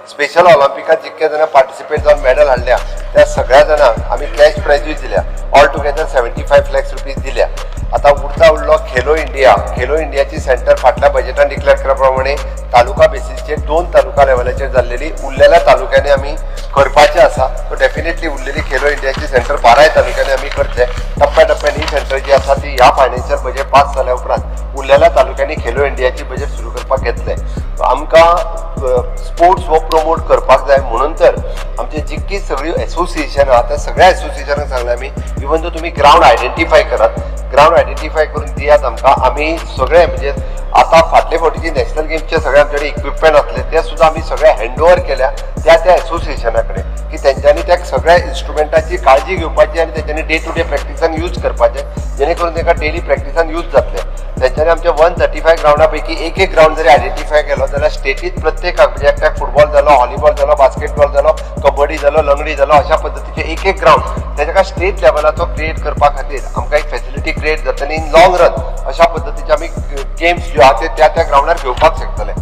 Special ऑलिम्पिकात जितके जण participate जाऊन मेडल हाडल्या त्या सगळ्या जणांक आम्ही कॅश प्राइजूय दिल्या. ऑल टुगेदर 75 lakhs रुपीज दिल्या. आता उरलो खेलो इंडियाची सेंटर फाटल्या बजेटान डिक्लेअर केल्या प्रमाणे तालुका बेसिसचेर 2 तालुका लेवलाचेर जाल्लेली उरलेल्या तालुक्यांनी आम्ही करपाचे आसा. सो डेफिनेटली उरलेली खेलो इंडियाची सेंटर 12 तालुक्यांनी आम्ही करचे. टप्प्याटप्प्यान ही सेंटर जी आसा ती ह्या फायनान्शियल बजेट पास जाल्या उपरांत उरलेल्या तालुक्यांनी खेलो इंडियाची बजेट सुरू करपाक घेतले. आमकां स्पोर्ट्स हो प्रमोट करपाक जाय म्हणून तर आमची जितकी सगळी एसोसिएशन आहा त्या सगळ्या एसोसिएशनाक सांगले आमी इवन दो तुम्ही ग्राउंड आयडेंटिफाय करात, ग्राउंड आयडेंटिफाय करून दियात आमकां. आमी सगळे म्हणजे आता फाटले फावटीची नॅशनल गेम्सचे सगळे आमचे इक्विपमेंट आसले ते सुद्धा आमी सगळे हँडओव्हर केल्या त्या एसोसिएशना कडेन की तेंच्यांनी त्या सगळ्या इन्स्ट्रुमेंटाची काळजी घेवपाची आनी तेंच्यांनी डे टू डे प्रॅक्टिसान यूज करपाचे जेणे करून तांकां डेली प्रॅक्टिसान यूज जातले. तेंच्यांनी आमच्या 135 ग्राउंडा पैकी एक ग्राउंड जरी आयडेंटिफाय केलो जाल्यार स्टेटीत प्रत्येकाक म्हणजे एकट्याक फुटबॉल जालो, व्हॉलीबॉल जालो, बास्केटबॉल जालो, कबड्डी जालो, लंगडी जालो अशा पद्दतीचे एक ग्राउंड तेका स्टेट लेवलाचो क्रिएट करपा खातीर आमकां एक फॅसिलिटी क्रिएट जातली इन लॉंग रन. अशा पद्दतीचे आमी गेम्स ज्यो आहा ते त्या ग्राउंडार घेवपाक शकतले.